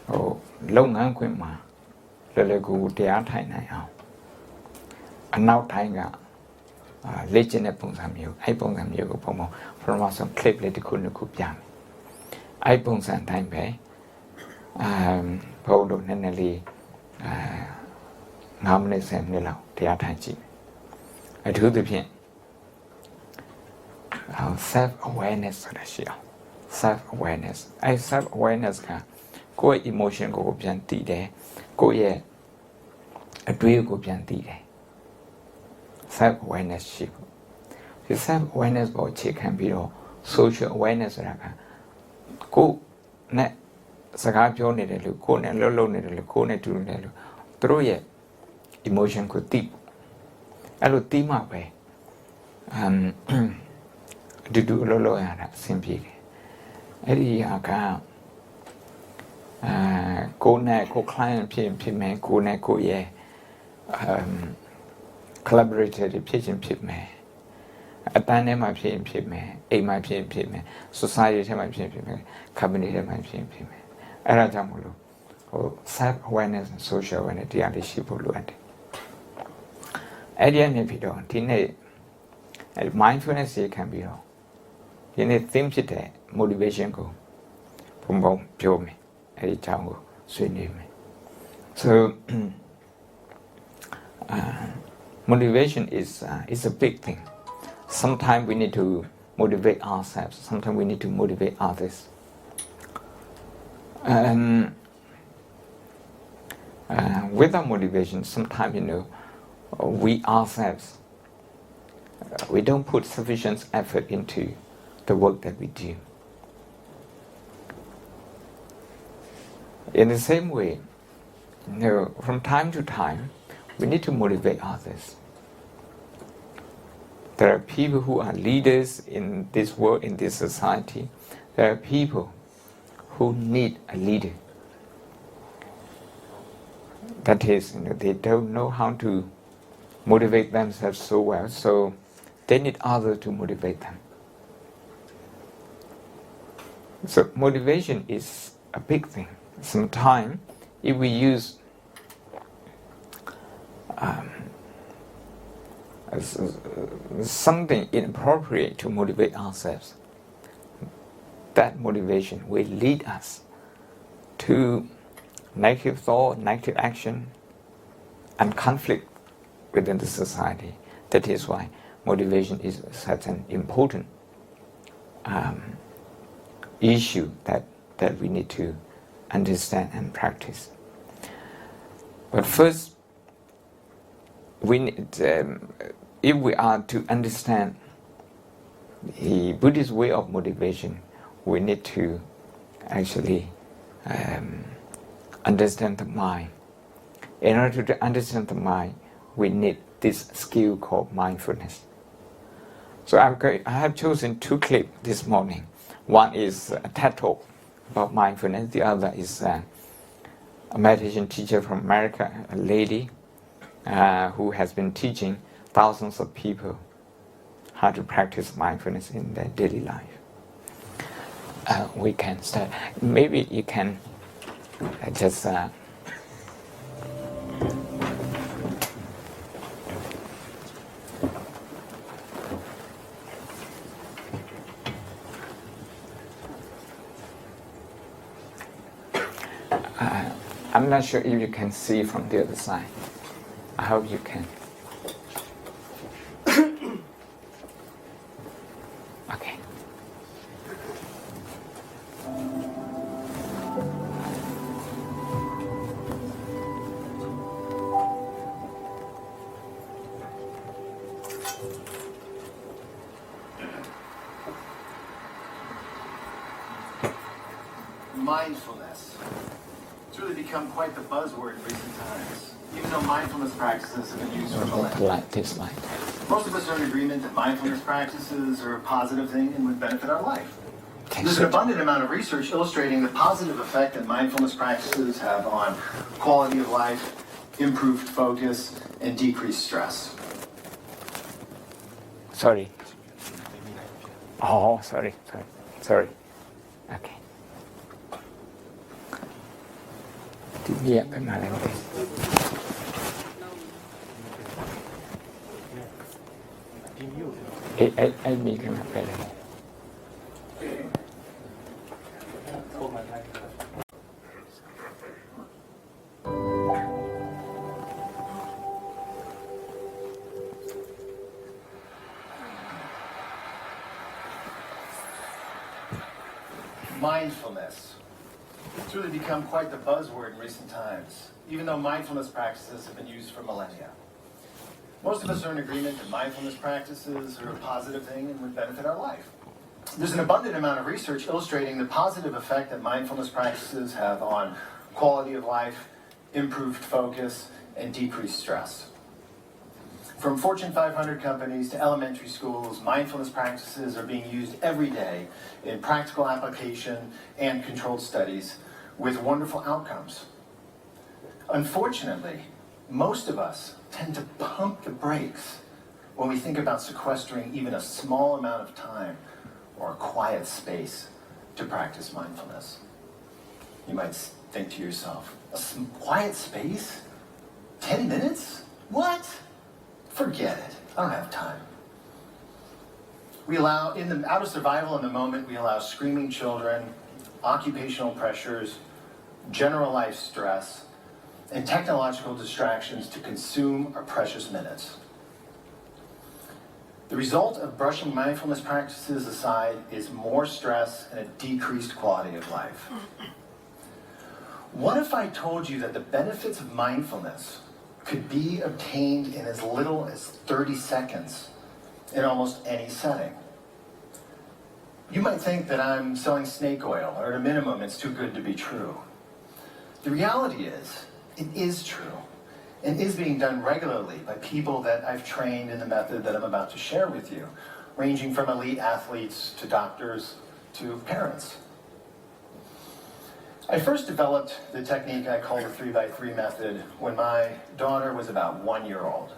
long and quima, Lelego, the anti now. And now Tanga, legend upon some you, I pon them you pomo, from some clip let the couldn't cook young. I pon some time pay, Polo Nenelli, Harmless and Nilo, the anti. I do the pin. Self-awareness ဆိုတာရှိအောင် self-awareness အဲ self-awareness ကကိုယ့်ရဲ့ emotion ကိုပြန်သိတယ်ကိုယ့်ရဲ့အတွေးကိုပြန်သိတယ် self-awareness ရှိဖို့ဒီ self-awareness ကိုအခြေခံပြီးတော့ social awareness ဆိုတာကကိုယ်နဲ့စကားပြောနေတယ်လို့ကိုယ်နဲ့လှုပ်လှုပ်နေတယ်လို့ကိုယ်နဲ့တူနေတယ်လို့သူတို့ရဲ့ emotion ကိုသိအဲ့လိုသိမှပဲdo a lot of simply. Eddie account go neck or client payment, go neck or ye collaborated pigeon payment. A dynamic payment, a my payment, society my payment, cabinet my payment. Erajamulo or self awareness and social awareness, the other sheep of Luand. Eddie and Nepido, teenage mindfulness can be all. You need things today, motivation go. Pumbo, pure me, a tango, swing me. So, motivation is a big thing. Sometimes we need to motivate ourselves, sometimes we need to motivate others. Without motivation, sometimes, we ourselves, we don't put sufficient effort into the work that we do. In the same way, from time to time, we need to motivate others. There are people who are leaders in this world, in this society. There are people who need a leader. That is, they don't know how to motivate themselves so well, so they need others to motivate them. So motivation is a big thing. Sometimes, if we use something inappropriate to motivate ourselves, that motivation will lead us to negative thought, negative action, and conflict within the society. That is why motivation is such an important issue that we need to understand and practice. But first, we need, if we are to understand the Buddhist way of motivation, we need to actually understand the mind. In order to understand the mind, we need this skill called mindfulness. So I have chosen two clips this morning. One is a TED talk about mindfulness. The other is a meditation teacher from America, a lady who has been teaching thousands of people how to practice mindfulness in their daily life. We can start. Maybe you can just I'm not sure if you can see from the other side. I hope you can. Okay. Mindfulness. It's really become quite the buzzword in recent times, even though mindfulness practices have been used for millennia. Most of us are in agreement that mindfulness practices are a positive thing and would benefit our life. There's an abundant amount of research illustrating the positive effect that mindfulness practices have on quality of life, improved focus, and decreased stress. Sorry. Oh, sorry. Okay. ဒီမြက်ပဲမှာလည်းအဲ့မိကမှာပဲလေ Mindfulness. It's really become quite the buzzword in recent times, even though mindfulness practices have been used for millennia. Most of us are in agreement that mindfulness practices are a positive thing and would benefit our life. There's an abundant amount of research illustrating the positive effect that mindfulness practices have on quality of life, improved focus, and decreased stress. From Fortune 500 companies to elementary schools, mindfulness practices are being used every day in practical application and controlled studies with wonderful outcomes. Unfortunately, most of us tend to pump the brakes when we think about sequestering even a small amount of time or a quiet space to practice mindfulness. You might think to yourself, a quiet space? 10 minutes? What? Forget it. I don't have time. We allow, out of survival in the moment, we allow screaming children, occupational pressures, general life stress, and technological distractions to consume our precious minutes. The result of brushing mindfulness practices aside is more stress and a decreased quality of life. What if I told you that the benefits of mindfulness could be obtained in as little as 30 seconds in almost any setting? You might think that I'm selling snake oil, or at a minimum, it's too good to be true. The reality is, it is true, and is being done regularly by people that I've trained in the method that I'm about to share with you, ranging from elite athletes to doctors to parents. I first developed the technique I call the 3x3 method when my daughter was about 1 year old.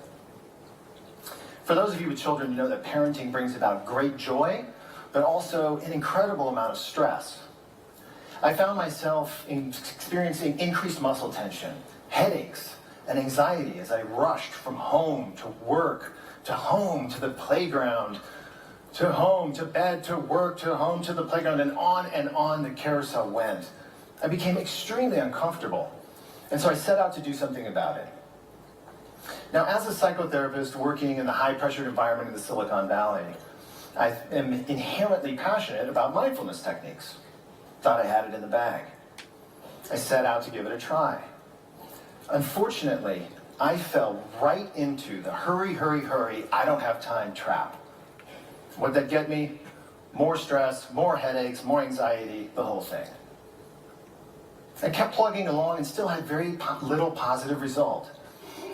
For those of you with children, you know that parenting brings about great joy, but also an incredible amount of stress. I found myself experiencing increased muscle tension, headaches, and anxiety as I rushed from home to work, to home, to the playground, to home, to bed, to work, to home, to the playground, and on the carousel went. I became extremely uncomfortable, and so I set out to do something about it. Now, as a psychotherapist working in the high-pressured environment in the Silicon Valley, I am inherently passionate about mindfulness techniques. Thought I had it in the bag. I set out to give it a try. Unfortunately, I fell right into the hurry, hurry, hurry, I don't have time trap. What'd that get me? More stress, more headaches, more anxiety, the whole thing. I kept plugging along and still had very little positive result.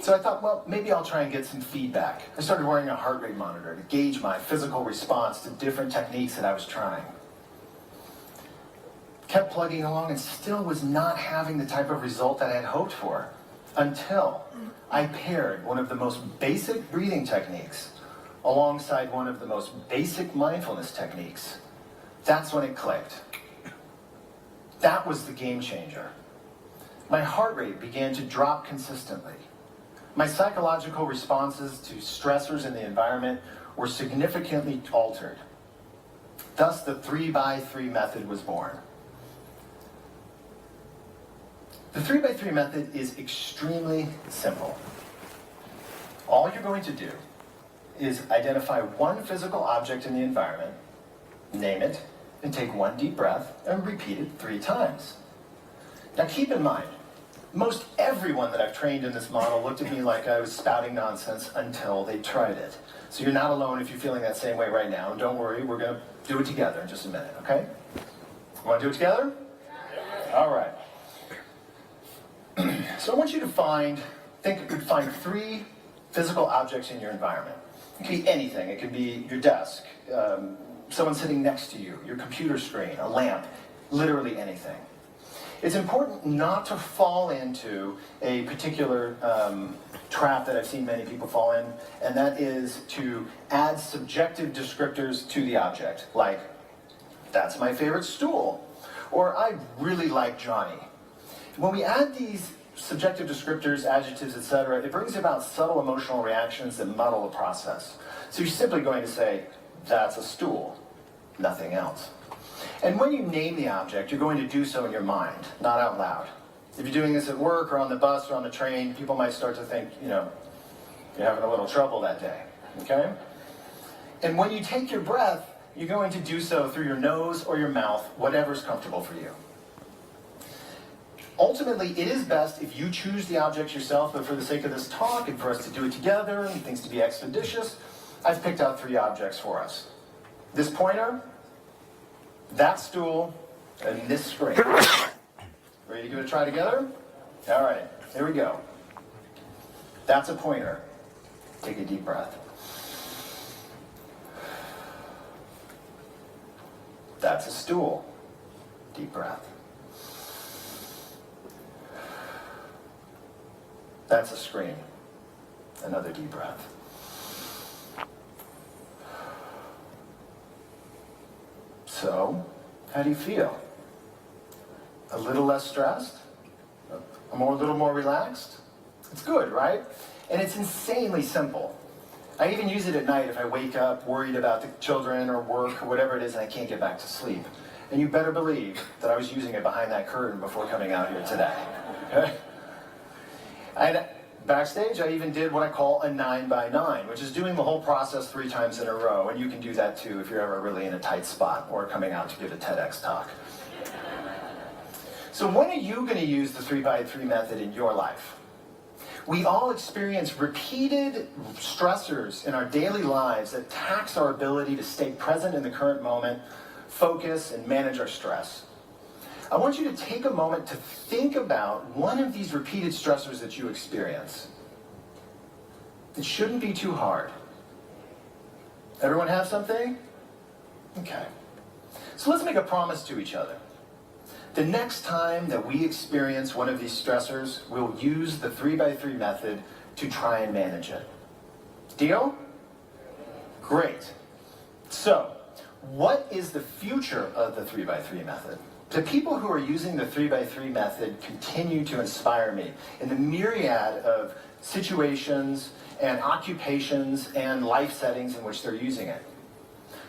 So I thought, well, maybe I'll try and get some feedback. I started wearing a heart rate monitor to gauge my physical response to different techniques that I was trying. Kept plugging along and still was not having the type of result that I had hoped for until I paired one of the most basic breathing techniques alongside one of the most basic mindfulness techniques. That's when it clicked. That was the game changer. My heart rate began to drop consistently. My psychological responses to stressors in the environment were significantly altered. Thus, the 3x3 method was born. The 3x3 method is extremely simple. All you're going to do is identify one physical object in the environment, name it, and take one deep breath and repeat it 3 times. Now keep in mind, most everyone that I've trained in this model looked at me like I was spouting nonsense until they tried it. So you're not alone if you're feeling that same way right now. And don't worry, we're going to do it together in just a minute, okay? Want to do it together? All right. So I want you to find 3 physical objects in your environment. It can be anything. It can be your desk, someone sitting next to you, your computer screen, a lamp, literally anything. It's important not to fall into a particular trap that I've seen many people fall in, and that is to add subjective descriptors to the object, like, that's my favorite stool, or I really like Johnny. when we add these subjective descriptors, adjectives, etc., it brings about subtle emotional reactions that muddle the process. So you're simply going to say, that's a stool, nothing else. And when you name the object, you're going to do so in your mind, not out loud. If you're doing this at work or on the bus or on the train, people might start to think, you're having a little trouble that day, okay? And when you take your breath, you're going to do so through your nose or your mouth, whatever's comfortable for you. Ultimately, it is best if you choose the objects yourself, but for the sake of this talk and for us to do it together and things to be expeditious, I've picked out 3 objects for us. This pointer, that stool, and this screen. Ready to give it a try together? All right, here we go. That's a pointer. Take a deep breath. That's a stool. Deep breath. That's a screen. Another deep breath. So, how do you feel? A little less stressed? A little more relaxed? It's good, right? And it's insanely simple. I even use it at night if I wake up worried about the children or work or whatever it is and I can't get back to sleep. And you better believe that I was using it behind that curtain before coming out here today. Okay? And backstage, I even did what I call a 9x9, which is doing the whole process 3 times in a row. And you can do that too if you're ever really in a tight spot or coming out to give a TEDx talk. So when are you going to use the 3x3 method in your life? We all experience repeated stressors in our daily lives that tax our ability to stay present in the current moment, focus, and manage our stress. I want you to take a moment to think about one of these repeated stressors that you experience. It shouldn't be too hard. Everyone have something? Okay. So let's make a promise to each other. The next time that we experience one of these stressors, we'll use the 3x3 method to try and manage it. Deal? Great. So, what is the future of the 3x3 method? The people who are using the 3x3 method continue to inspire me in the myriad of situations and occupations and life settings in which they're using it.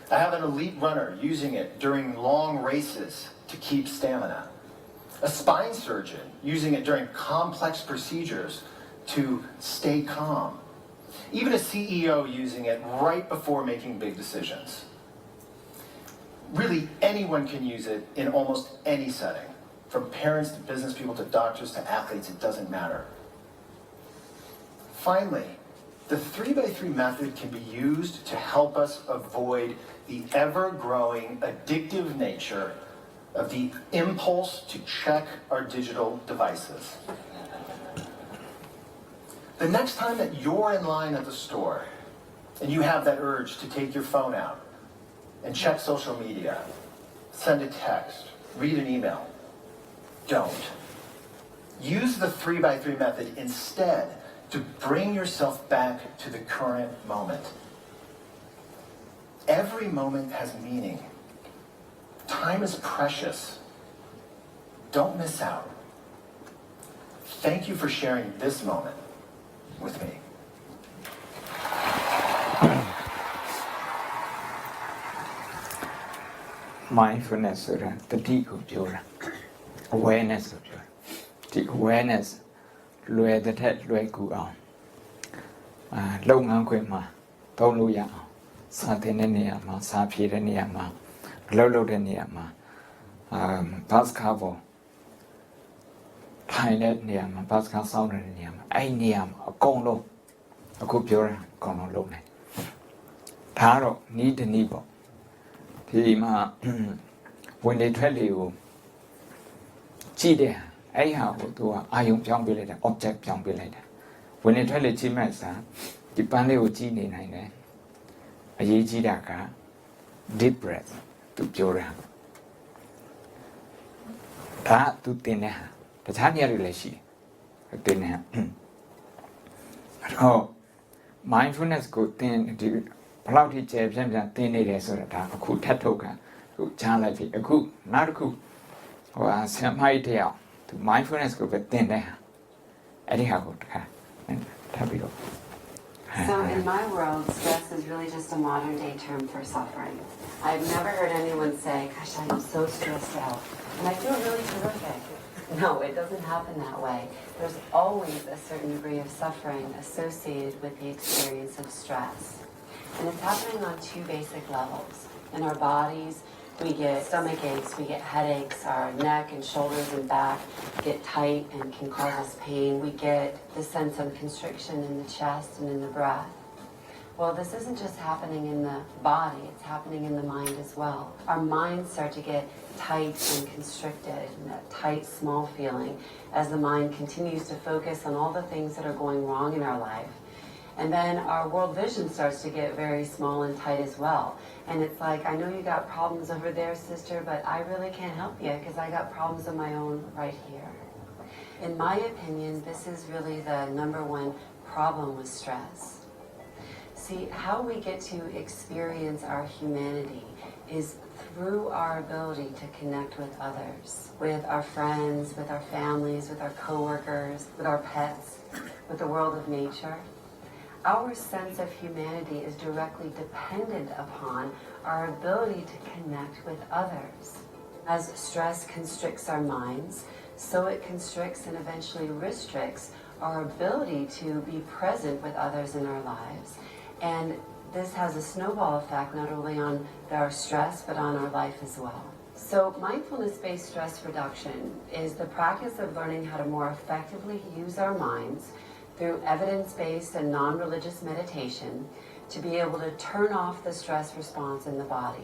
I have an elite runner using it during long races to keep stamina. A spine surgeon using it during complex procedures to stay calm. Even a CEO using it right before making big decisions. Really, anyone can use it in almost any setting. From parents to business people to doctors to athletes, it doesn't matter. Finally, the 3x3 method can be used to help us avoid the ever-growing addictive nature of the impulse to check our digital devices. The next time that you're in line at the store and you have that urge to take your phone out and check social media, send a text, read an email, don't. Use the 3x3 method instead to bring yourself back to the current moment. Every moment has meaning. Time is precious. Don't miss out. Thank you for sharing this moment with me. Mindfulness ဆိုတာတတိကိုပြောတာ awareness ကိုပြောတာဒီ awareness လွယ်တဲ့ထက်လွယ်ကူအောင်လုပ်ငန်းခွင်မှာသုံးလို့ရအောင်စာသင်တဲ့နေရာမှာစာဖြေတဲ့နေရာမှာအလုပ်လုပ်တဲ့နေရာမှာbus car ပေါ်ထိုင်တဲ့နေရာမှာ bus car စောင့်တဲ့နေရာမှာအဲ့ဒီနေရာမှာအကုန်လုံးအခုပြောတာအကုန်လုံးလုပ်နိုင်ဒါကတော့နီးတနည်းပေါ့ဒီမှာဝင်လေထွက်လေကိုကြည့်တဲ့အဲ့ဒီဟာကိုသူကအာယုံပြောင်းပေးလိုက်တာ object ပြောင်းပေးလိုက်တာဝင်လေထွက်လေကြည့်မှစားဒီပန်းလေးကိုကြည့်နေနိုင်တယ်အရေးကြီးတာက deep breath သူပြောတာဒါသူတင်တဲ့ဟာတခြားနေရာတွေလည်းရှိတယ်တင်တဲ့ဟာအဲ့တော့ mindfulness ကိုတင်ဒီဘယ်လောက်ထိကျေပြန့်ပြန့်တင်နေတယ်ဆိုတာဒါအခုထပ်ထုတ်ခံအခုချားလိုက်ပြီအခုနောက်တစ်ခုဆရာမကြီးတယောက် to mindfulness ကိုပဲသင်တဲ့ဟာအဲ့ဒီဟာကိုတခါထပ်ပြီးတော့ So in my world, stress is really just a modern day term for suffering. I've never heard anyone say, gosh, I am so stressed out, and I feel really terrific. No, it doesn't happen that way. There's always a certain degree of suffering associated with the experience of stress. And it's happening on two basic levels. In our bodies, we get stomach aches, we get headaches, our neck and shoulders and back get tight and can cause us pain. We get the sense of constriction in the chest and in the breath. Well, this isn't just happening in the body, it's happening in the mind as well. Our minds start to get tight and constricted, and that tight, small feeling as the mind continues to focus on all the things that are going wrong in our life. And then our world vision starts to get very small and tight as well. And it's like, I know you got problems over there, sister, but I really can't help you because I got problems of my own right here. In my opinion, this is really the number one problem with stress. See, how we get to experience our humanity is through our ability to connect with others, with our friends, with our families, with our coworkers, with our pets, with the world of nature. Our sense of humanity is directly dependent upon our ability to connect with others. As stress constricts our minds, so it constricts and eventually restricts our ability to be present with others in our lives. And this has a snowball effect not only on our stress, but on our life as well. So mindfulness-based stress reduction is the practice of learning how to more effectively use our minds through evidence-based and non-religious meditation to be able to turn off the stress response in the body,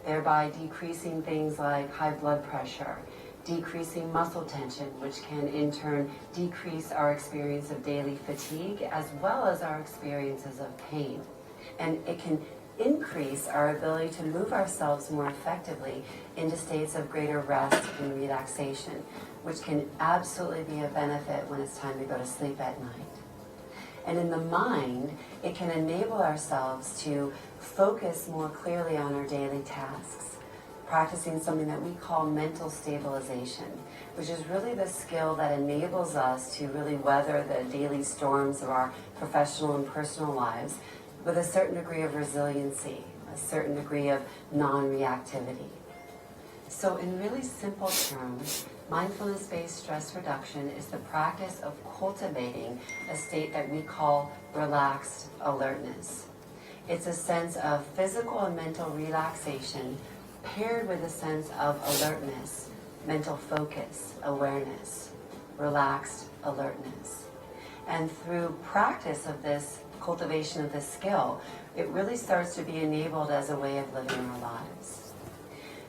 thereby decreasing things like high blood pressure, decreasing muscle tension, which can in turn decrease our experience of daily fatigue as well as our experiences of pain. And it can increase our ability to move ourselves more effectively into states of greater rest and relaxation, which can absolutely be a benefit when it's time to go to sleep at night. And in the mind, it can enable ourselves to focus more clearly on our daily tasks, practicing something that we call mental stabilization, which is really the skill that enables us to really weather the daily storms of our professional and personal lives with a certain degree of resiliency, a certain degree of non-reactivity. So in really simple terms, mindfulness-based stress reduction is the practice of cultivating a state that we call relaxed alertness. It's a sense of physical and mental relaxation paired with a sense of alertness, mental focus, awareness, relaxed alertness. And through practice of this cultivation of this skill, it really starts to be enabled as a way of living our lives.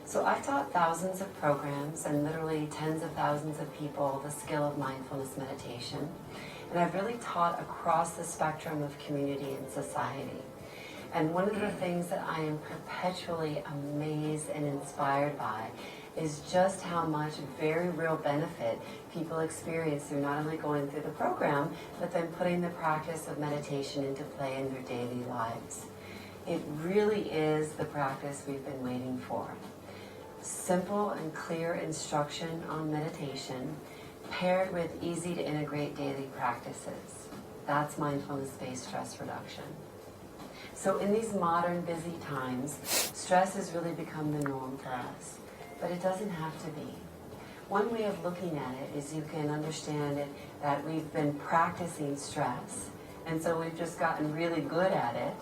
So I've taught thousands of programs and literally tens of thousands of people the skill of mindfulness meditation. And I've really taught across the spectrum of community and society. And one of the things that I am perpetually amazed and inspired by is just how much very real benefit people experience through not only going through the program, but then putting the practice of meditation into play in their daily lives. It really is the practice we've been waiting for. Simple and clear instruction on meditation paired with easy to integrate daily practices. That's mindfulness-based stress reduction. So in these modern busy times, stress has really become the norm for us, but it doesn't have to be. One way of looking at it is you can understand it that we've been practicing stress, and so we've just gotten really good at it.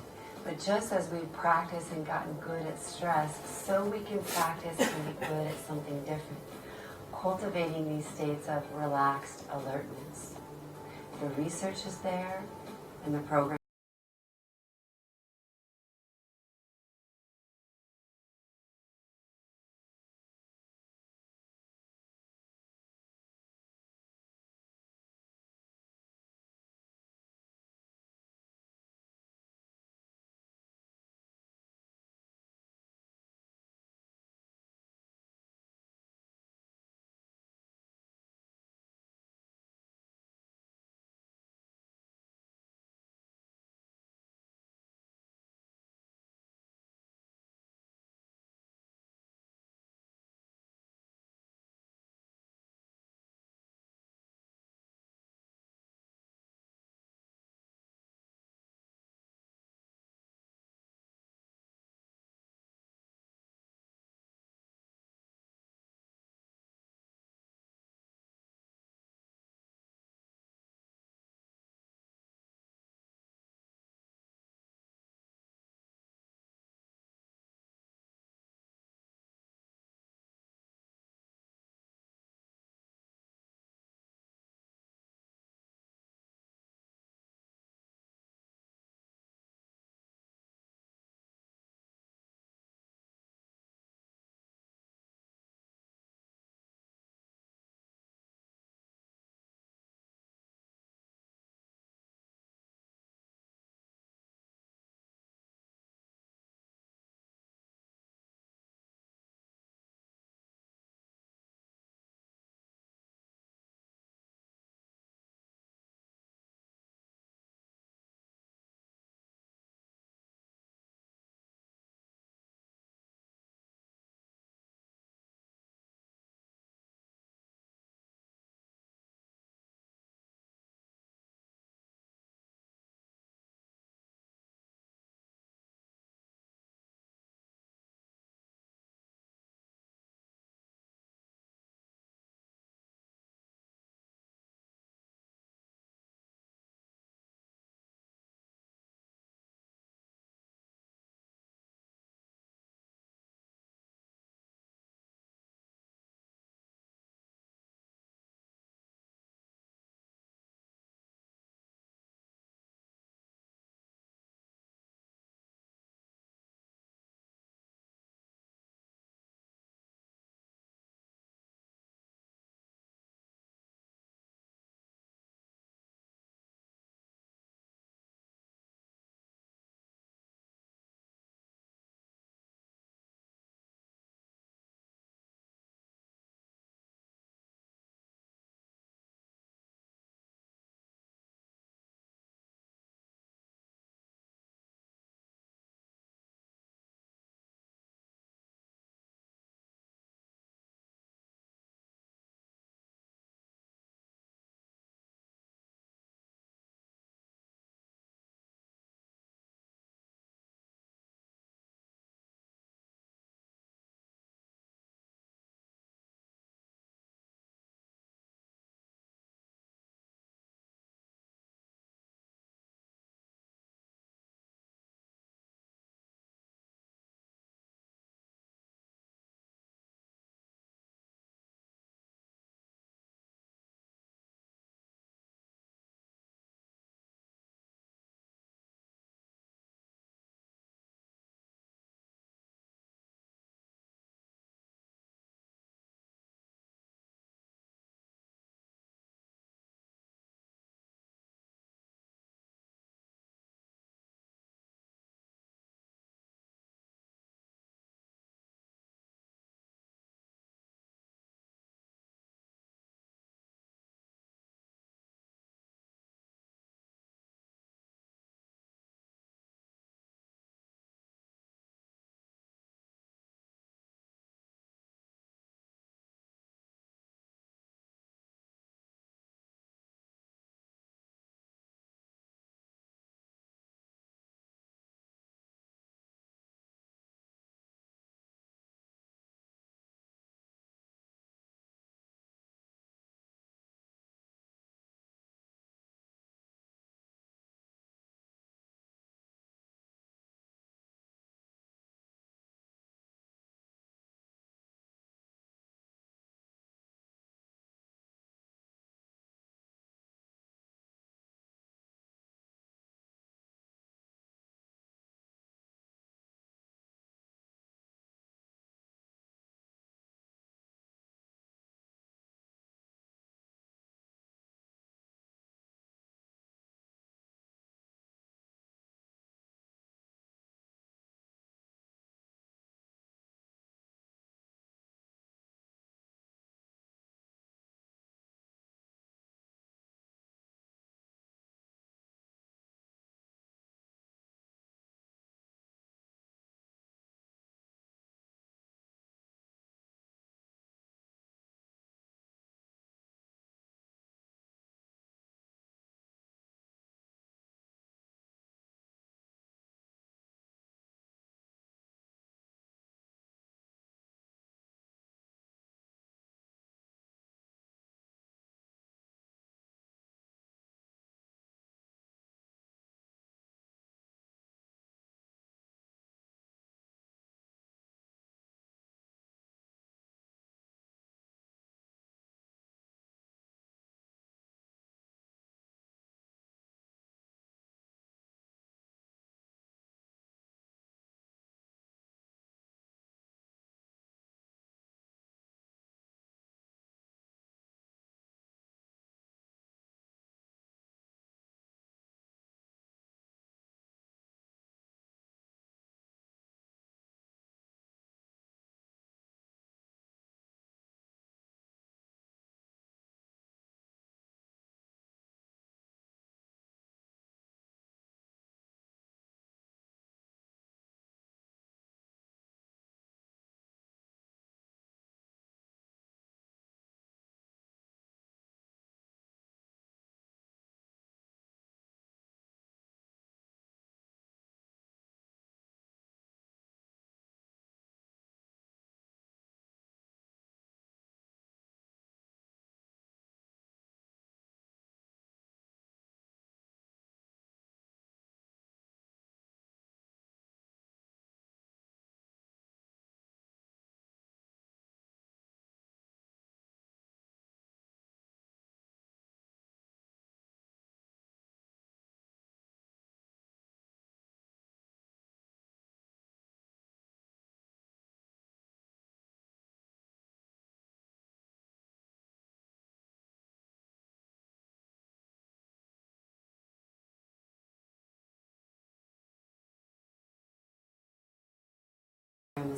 But just as we've practiced and gotten good at stress, so we can practice and be good at something different, cultivating these states of relaxed alertness. The research is there, and the program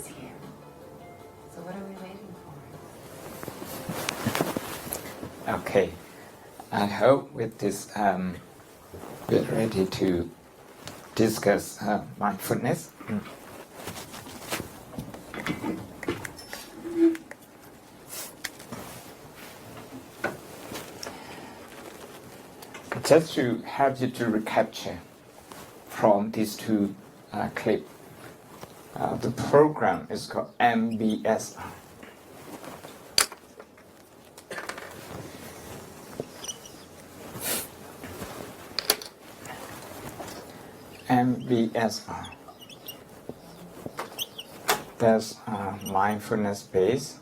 is here. So what are we waiting for? Okay. I hope with this we're ready to discuss mindfulness. Just to help you to recapture from these two clips, the program is called MBSR. MBSR. That's mindfulness base.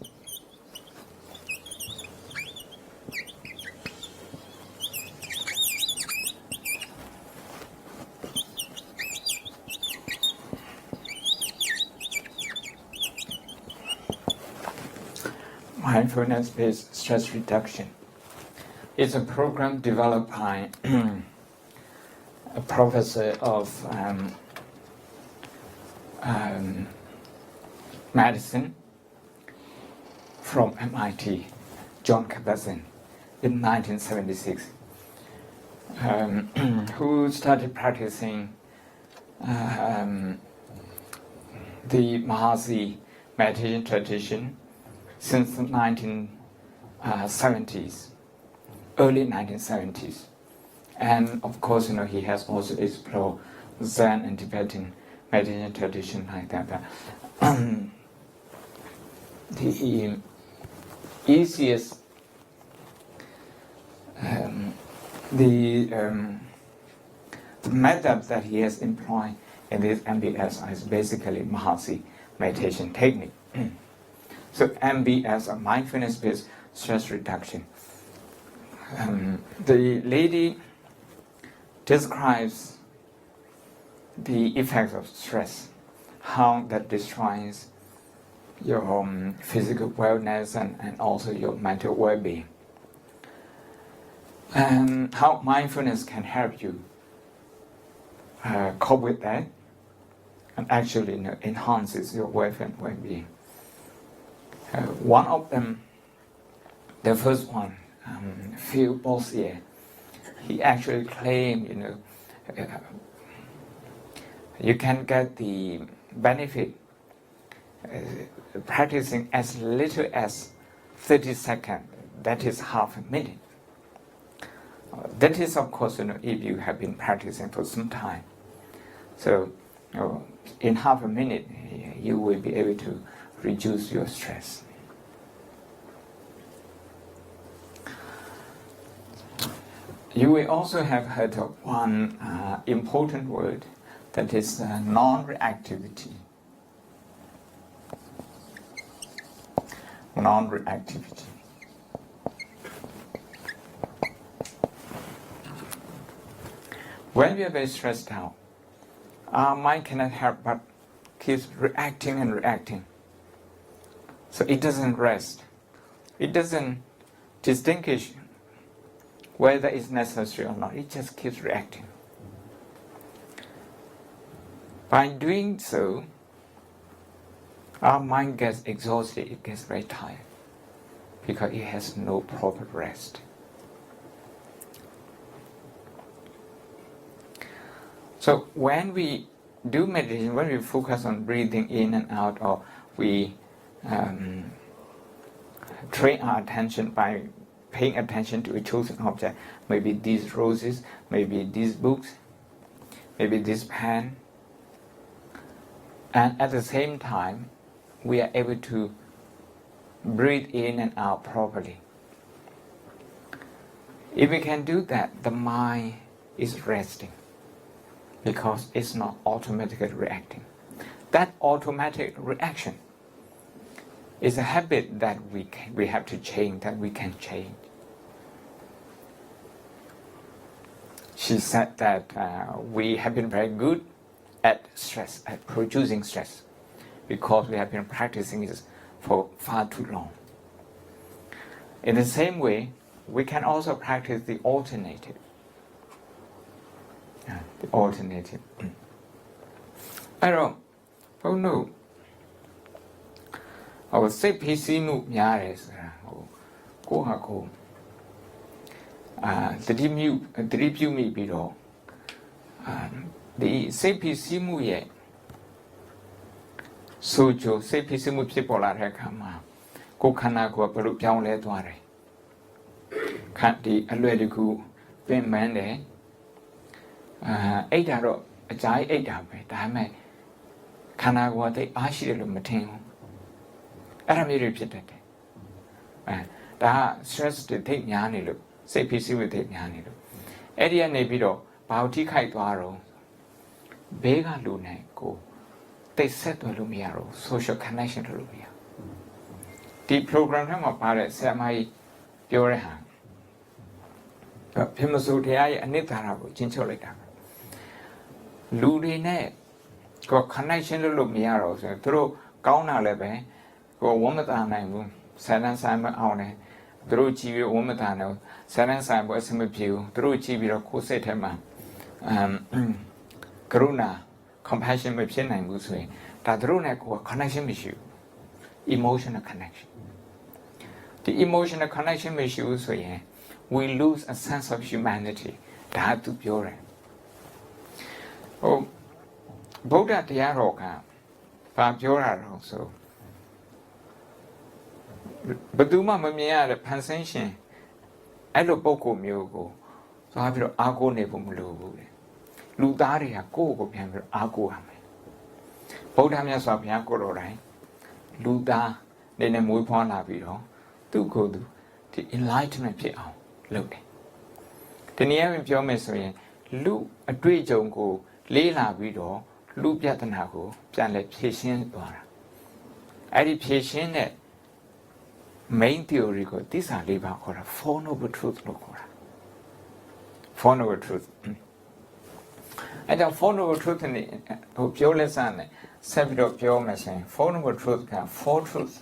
Mindfulness-based stress reduction. It's a program developed by a professor of medicine from MIT, John Kabat-Zinn, in 1976, who started practicing the Mahasi meditation tradition since the 1970s, early 1970s. And of course, he has also explored Zen and Tibetan meditation tradition like that. The easiest, the method that he has employed in this MBSR is basically Mahasi meditation technique. So MBSR, mindfulness-based stress reduction. The lady describes the effects of stress, how that destroys your physical wellness and also your mental well-being, and how mindfulness can help you cope with that and actually enhances your well-being. One of them, the first one, Phil Bossier, he actually claimed, you can get the benefit practicing as little as 30 seconds, that is half a minute. That is, of course, if you have been practicing for some time. So, in half a minute, you will be able to reduce your stress. You will also have heard of one important word, that is non-reactivity. Non-reactivity. When we are very stressed out, our mind cannot help but keeps reacting and reacting. So it doesn't rest. It doesn't distinguish whether it's necessary or not. It just keeps reacting. By doing so, our mind gets exhausted, it gets very tired, because it has no proper rest. So when we do meditation, when we focus on breathing in and out, or we train our attention by paying attention to a chosen object, maybe these roses, maybe these books, maybe this pen, and at the same time, we are able to breathe in and out properly. If we can do that, the mind is resting, because it's not automatically reacting. That automatic reaction is a habit that we have to change, that we can change. She said that we have been very good at stress, at producing stress, because we have been practicing this for far too long. In the same way, we can also practice the alternative. The alternative. အဲ့တော့ဘုန်းတို့ ဟိုစိတ်ဖိစီးမှုများတယ်ဆိုတာဟိုကိုယ့်ဟာကိုယ်သတိပြုမိပြီးတော့ဒီစိတ်ဖိစီးမှုရဲ့ဆိုကြစိတ်ဖိစီးမှုဖြစ်ပေါ်လာတဲ့အခါမှာကိုယ်ခန္ဓာကိုယ်ဘယ်လိုပြောင်းလဲသွားတယ်ဒီအလွယ်တကူပင်ပန်းတယ်အိတ်တာတော့အကြိုက်အိတ်တာပဲဒါပေမဲ့ခန္ဓာကိုယ်သိအားရှိတယ်လို့မထင်ဘူးအဲ့ဒါမျိုးတွေဖြစ်တတ်တယ်ဒါက stress တွေသိများနေလို့စိတ်ဖိစီးမှုသိများနေလို့အဲ့ဒီကနေပြီးတော့ဘာလို့ထိခိုက်သွားတော့ဘေးကလူနဲ့ကိုသိဆက်သွယ်လို့မရတော့ social connection လို့မရဒီ program ထဲမှာပါတဲ့ဆရာမကြီးပြောတဲ့ဟာဖြစ်မစိုးတရားရဲ့အနှစ်သာရကိုကျင့်ချုပ်လိုက်တာလူတွေနဲ့ကို connection လို့မရတော့ဆိုရင်သူတို့ကောင်းတာလည်းပဲကိုဝမ်းမသာနိုင်ဘူးဆန်းဆန်းမအောင်တယ်သူတို့ကြည့်ပြီးဝမ်းမသာနိုင်ဆန်းဆန်းပေါ်အဆင်မပြေဘူးသူတို့ကြည့်ပြီးတော့ကိုယ်စိတ်ထဲမှာကရုဏာ compassion မဖြစ်နိုင်ဘူးဆိုရင်ဒါသူတို့နဲ့ကိုယ် connection မရှိဘူး emotional connection ဒီ emotional connection မရှိဘူးဆိုရင် we lose a sense of humanity ဒါသူပြောတယ်ဟိုဗုဒ္ဓတရားတော်ကဘာပြောတာတော့ဆိုဘယ်သူမှမမြင်ရတဲ့ဖန်ဆင်းရှင်အဲ့လိုပုံကိုမျိုးကိုသွားပြီးတော့အားကိုးနေဖို့မလိုဘူးလေလူသားတွေကကိုယ့်ကိုပြန်ပြီးတော့အားကိုးရမယ်ဗုဒ္ဓမြတ်စွာဘုရားကိုတော်တိုင်လူသားနေနဲ့မွေးဖွားလာပြီးတော့သူ့ကိုယ်သူဒီ enlightenment ဖြစ်အောင်လုပ်တယ်ဒီနေရာမှာပြောမယ်ဆိုရင်လူအတွေ့အကြုံကိုလေးလာပြီးတော့လူပြဿနာကိုပြန်လဲဖြေရှင်းသွားတာအဲ့ဒီဖြေရှင်းတဲ့ main theory ကိုသစ္စာလေးပါခေါ်တာ four noble truth လို့ခေါ်တာ four noble truth အဲ့တော့ four noble truth နဲ့ဟိုပြောလက်စနဲ့ဆက်ပြီးတော့ပြောမယ်ဆိုရင် four noble truth က four truths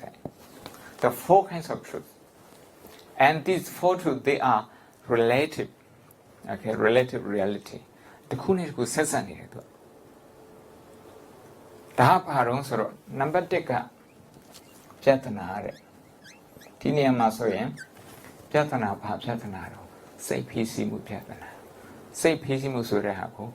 the four kinds of truth and these four truths they are relative okay relative reality တခုနဲ့တခုဆက်ဆက်နေတယ်သူဒါဘာတော့ဆိုတော့ number 1ကပြဿနာတဲ့ဒီနေရာမှာဆိုရင်ပြဿနာဘာပြဿနာတော့စိတ်ဖိစီးမှုပြဿနာစိတ်ဖိစီးမှုဆိုတဲ့ဟာကို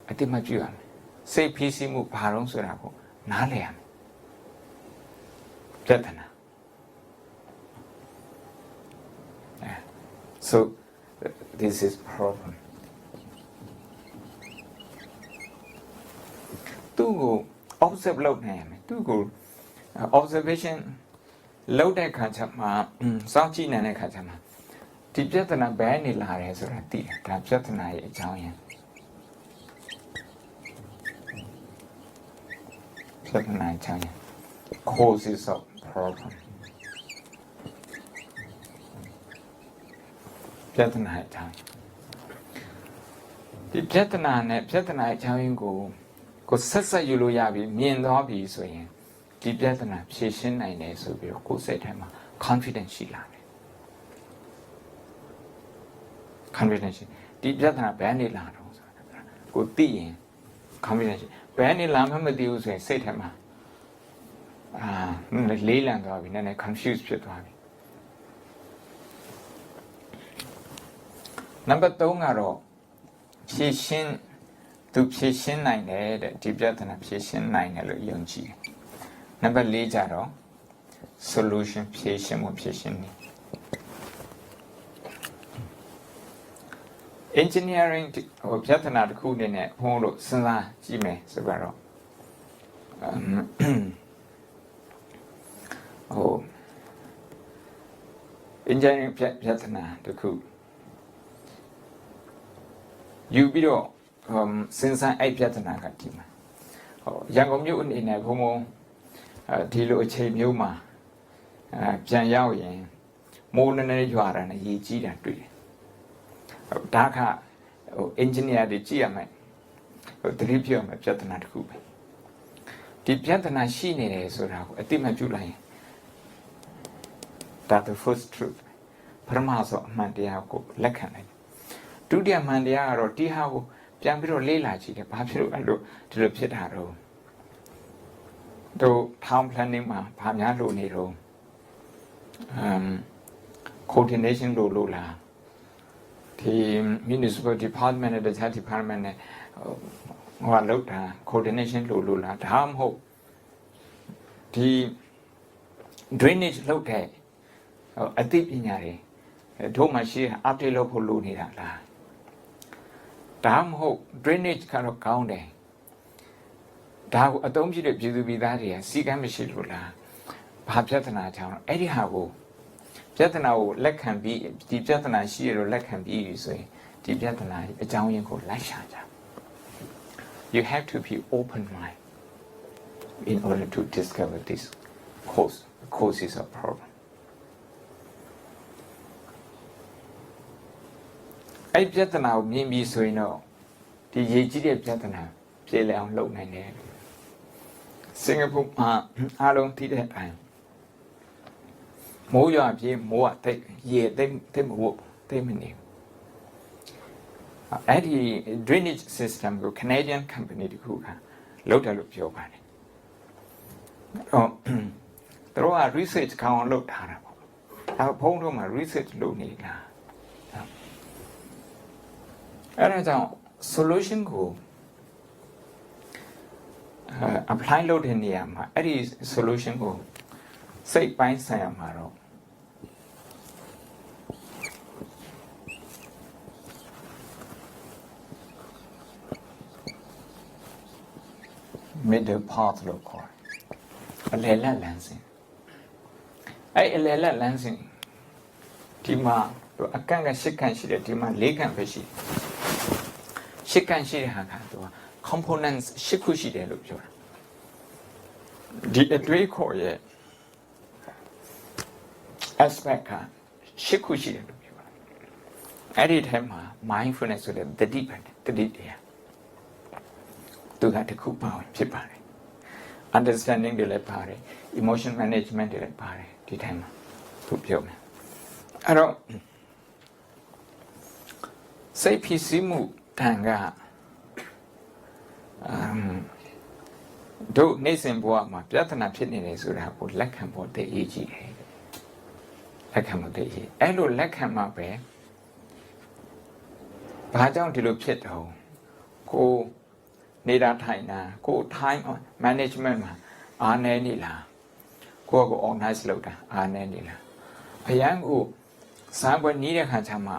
အတိမပြုရမယ်စိတ်ဖြစ်စီမှုဘာတော့ဆိုတာကိုနားလည်ရမယ်ပြဿနာ so this is problem သူ့ကို observe လုပ်နိုင်ရမယ်သူ့ကို observation လုပ်တဲ့ခါကျမှစောင့်ကြည့်နေတဲ့ခါကျမှဒီပြဿနာဘယ်နေလာတယ်ဆိုတာသိတယ်ဒါပြဿနာရဲ့အကြောင်းရင်းပြဿနာအကြောင်းရင်း causes of problem ပြဿနာအကြောင်းဒီပြဿနာနဲ့ပြဿနာအကြောင်းရင်းကိုဆက်ဆက်ယူလို့ရပြီမြင်သွားပြီဆိုရင်ဒီပြဿနာဖြေရှင်းနိုင်တယ်ဆိုပြီးတော့ကိုယ်စိတ်ထဲမှာ confidence ရှိလာတယ် confidence ဒီပြဿနာဘယ်နေလာတော့ဆိုတာကိုသိရင် confidence ဘယ်နေလာမှမသိဘူးဆိုရင်စိတ်ထဲမှာလေးလံသွားပြီနည်းနည်း confused ဖြစ်သွားပြီ number 3ကတော့ဖြေရှင်းသူဖြေရှင်းနိုင်တယ်တဲ့ဒီပြဿနာဖြေရှင်းနိုင်တယ်လို့ယုံကြည်တယ် number 4ကြတော့ solution ဖြေရှင်းမှုဖြေရှင်းနည်း engineering ဟိုပြဿနာတစ်ခုအနေနဲ့ဘုန်းတို့စဉ်းစားကြည့်မယ်ဆိုတော့engineering ပြဿနာတစ်ခုယူပြီးတော့စဉ်းစားအဲ့ပြဿနာကဒီမှာရန်ကုန်မြို့အနေနဲ့ဘုံဒီလိုအချိန်မျိုးမှာပြန်ရောက်ရင်မိုးနည်းနည်းရွာတာနဲ့ရေကြီးတာတွေ့တယ်ဒါကengineer တွေကြည့်ရမယ်သတိပြုရမယ်ပြဿနာတစ်ခုပဲဒီပြဿနာရှိနေတယ်ဆိုတာကိုအတိမပြုလိုက်ရင်ဒါ the first truth ပထမဆုံးအမှန်တရားကိုလက်ခံလိုက်ဒုတိယမှန်တရားကတော့ဒီဟာကိုပြန်ပြီးတော့လေ့လာကြည့်တယ်ဘာဖြစ်လို့အဲ့လိုဒီလိုဖြစ်တာတော့တို့ town planning မှာဘာများလို့နေတော့coordination လို့လားဒီ municipal department နဲ့ the department နဲ့ဟိုလောက်တာ coordination လို့လားဒါမှမဟုတ်ဒီ drainage လောက်တဲ့အသိပညာတွေတို့မှရှိ update လုပ်ဖို့လိုနေတာလားဒါမှမဟုတ် drainage ကတော့ကောင်းတယ်ဒါကိုအသုံးပြုတဲ့ပြည်သူပြည်သားတွေကစီကံမရှိလို့လားဘာပြဿနာကြောင့်အဲ့ဒီဟာကိုပြဿနာကိုလက်ခံပြီးဒီပြဿနာရှိရလို့လက်ခံပြီးဆိုရင်ဒီပြဿနာအကြောင်းရင်းကိုလိုက်ရှာကြ you have to be open mind in order to discover this causes of problem အဲ့ပြဿနာကိုမြင်ပြီးဆိုရင်တော့ဒီရေးကြည့်တဲ့ပြဿနာပြေလည်အောင်လုပ်နိုင်တယ်စင်ကာပူမှာအားလုံးသိတဲ့အတိုင်းမိုးရွာပြေးမိုးကတိတ်ရေတိတ်မဟုတ်တိတ်မနေအဲ့ဒီ drainage system ကို Canadian company တခုကလုပ်တယ်လို့ပြောပါတယ်သူတို့က research ကောင်းအောင်လုပ်ထားတာပေါ့ဒါဘုံတို့မှာ research လုပ်နေလားအဲ့ဒါကြောင့် solution ကိုapply လုပ်တဲ့နေရာမှာအဲ့ဒီ solution ကိုစိတ်ပိုင်းဆိုင်ရာမှာတော့middle path လို့ခေါ်တယ်အလယ်လက်လမ်းစဉ်အဲ့အလယ်လက်လမ်းစဉ်ဒီမှာအကန့်က၈ကန့်ရှိတယ်ဒီမှာ၄ကန့်ပဲရှိတယ်၈ကန့်ရှိတဲ့ဟာကသူက components ၈ခုရှိတယ်လို့ပြောတာဒီအတွေးခေါ်ရဲ့ aspect က၈ခုရှိတယ်လို့ပြောတာအဲ့ဒီထဲမှာ mindfulness ဆိုတဲ့တတိတရားသူကတစ်ခုပါဝင်ဖြစ်ပါတယ် understanding တွေလည်းပါတယ် emotion management တွေလည်းပါတယ်ဒီထဲမှာသူပြောမယ်အဲ့တော့စိတ်ဖြစ်စီမှုတန်ကတို့နေစဉ်ဘဝမှာပြဿနာဖြစ်နေတယ်ဆိုတာကိုလက်ခံဖို့တည်အရေးကြီးတယ်လက်ခံဖို့တည်အရေးအဲ့လိုလက်ခံမှပဲဘာကြောင့်ဒီလိုဖြစ်တော့ကို နေတာထိုင်တာကို time management မှာအားနည်းနေလားကိုယ့်ကို organize လုပ်တာအားနည်းနေလားအရန်ကိုစမ်းပွဲနီးတဲ့ခါကျမှ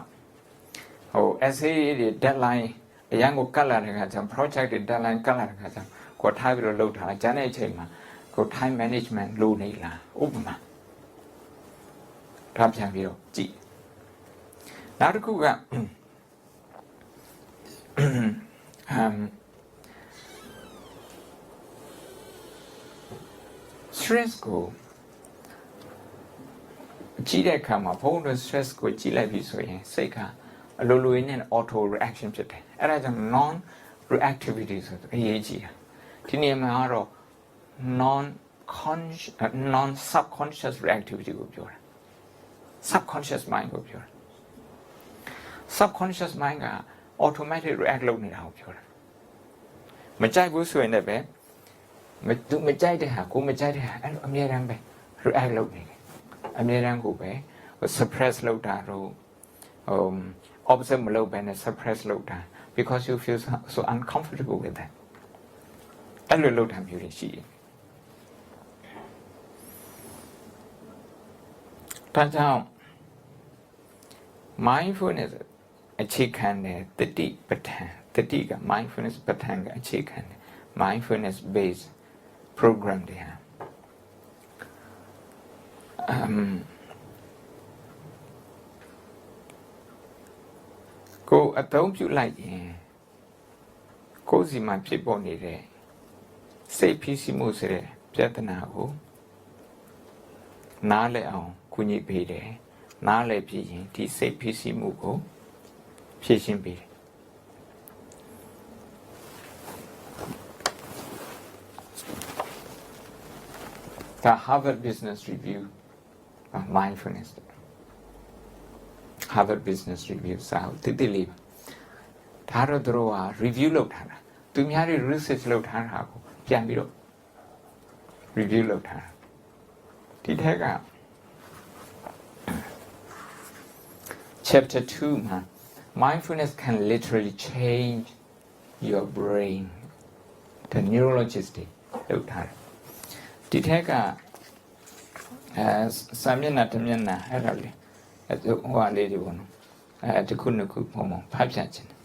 ဟို essay တွေ deadline အရန်ကိုကတ်လာတဲ့ခါကျ project တွေ deadline ကတ်လာတဲ့ခါကျကိုထားပြီးတော့လုပ်ထားကျန်တဲ့အချိန်မှာကို time management လိုနေလားဥပမာထားပြန်ပြီးတော့ကြည့်နောက်တစ်ခုကstress ကိုကြည့်တဲ့အခါမှာဘုံတို့ stress ကိုကြည့်လိုက်ပြီဆိုရင်စိတ်ကအလိုလိုရင်းနဲ့ auto reaction ဖြစ်တယ်အဲ့ဒါကြောင့် non reactivity ဆိုအရေးကြီးတာဒီနေရာမှာကတော့ non subconscious reactivity ကိုပြောတာ subconscious mind ကိုပြောတာ subconscious mind က automatic react လုပ်နေတာကိုပြောတာမကြိုက်ဘူးဆိုရင်လည်းပဲမကြိုက်တဲ့ဟာကိုမကြိုက်တဲ့ဟာအဲ့လိုအမြဲတမ်းပဲ react လုပ်နေတယ်အမြဲတမ်းကိုပဲ suppress လုပ်တာတော့opposite မလုပ်ဘဲနဲ့ suppress လုပ်တာ because you feel so uncomfortable with that အဲ့လိုလုပ်တာမျိုးတွေရှိတယ်ဒါကြောင့် mindfulness အခြေခံတဲ့တတိပဋ္ဌာန်တတိက mindfulness ပဋ္ဌာန်ကအခြေခံတဲ့ mindfulness based program တွေဟာကိုအသုံးပြုလိုက်ရင်ကိုယ်စီမှာဖြစ်ပေါ်နေတဲ့စိတ်ဖိစီးမှုဆိုတဲ့ပြဿနာကိုနားလည်အောင်ကူညီပေးတယ်နားလည်ပြီးရင်ဒီစိတ်ဖိစီးမှုကိုဖြေရှင်းပေးတယ်The Harvard Business Review of Mindfulness Harvard Business Review စာအုပ်တိလေးပါဒါတော့သူတို့က review လုပ်ထားတာသူများတွေ research လုပ်ထားတာကိုပြန်ပြီးတော့ review လုပ်ထားတာဒီထက်က chapter 2 မှာ mindfulness can literally change your brain the neurologist လုပ်ထားတယ်ဒီထက်ကစာမျက်နှာတစ်မျက်နှာအဲ့ဒါလေဟိုဟာလေးတွေပေါ့နော်တစ်ခုနှစ်ခုပုံဖတ်ပြချင်တယ်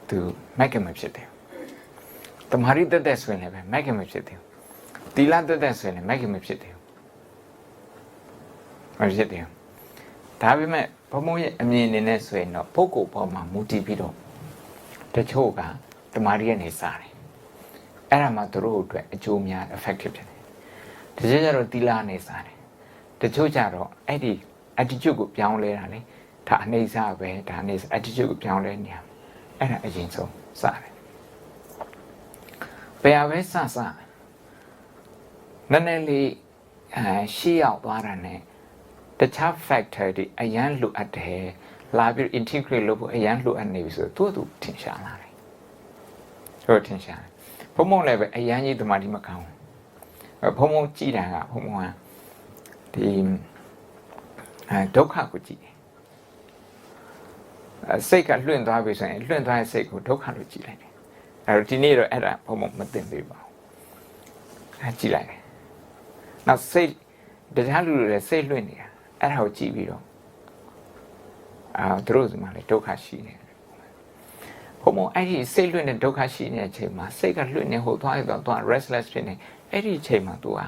သူမက်ကမဖြစ်တယ်တမာရီတက်ဆိုရင်လည်းပဲမက်ကမဖြစ်တယ်သီလတက်ဆိုရင်လည်းမက်ကမဖြစ်တယ်မဖြစ်တယ်ဒါပေမဲ့ဘုံဘုံရဲ့အမြင်အနေနဲ့ဆိုရင်တော့ပုဂ္ဂိုလ်ပေါ်မှာမူတည်ပြီးတော့တချို့ကတမာရီကနေစားတယ်အဲ့ဒါမှသူတို့အတွက်အကျိုးများ effective ဖြစ်တယ်တချို့ကျတော့သီလနေစားတယ်တချို့ကျတော့အဲ့ဒီ attitude ကိုပြောင်းလဲတာလေဒါအနေစားပဲဒါအနေ attitude ကိုပြောင်းလဲနေရအဲ့ဒါအရင်ဆုံးစားတယ်ဘယ်ဟာပဲစနည်းနည်းလေးရှေ့ရောက်သွားတာနဲ့တခြား factor တွေအရန်လိုအပ်တယ်လာပြီး integrate လုပ်ဖို့အရန်လိုအပ်နေပြီဆိုတော့သူထင်ရှားလာတယ်ဟုတ်ထင်ရှားဘုံဘုံလည်းပဲအရန်ကြီးတမာတိမကောင်းဘုံဘုံကြည်တာကဘုံဘုံကဒီဒုက္ခကိုကြည်တယ်စိတ်ကလွင့်သွားပြီဆိုရင်လွင့်သွားတဲ့စိတ်ကိုဒုက္ခလို့ကြည်လိုက်တယ်အဲ့တော့ဒီနေ့တော့အဲ့ဒါဘုံဘုံမသိသေးပါဘူးကြည်လိုက်တယ်နောက်စိတ်တရားလူတွေလည်းစိတ်လွင့်နေတာအဲ့ဒါကိုကြည့်ပြီးတော့သူတို့စီမှာလည်းဒုက္ခရှိနေတယ်ဘုံဘုံအဲ့ဒီစိတ်လွင့်တဲ့ဒုက္ခရှိနေတဲ့အချိန်မှာစိတ်ကလွင့်နေဟိုသွား restless ဖြစ်နေအဲ့ဒီအချိန်မှာသူက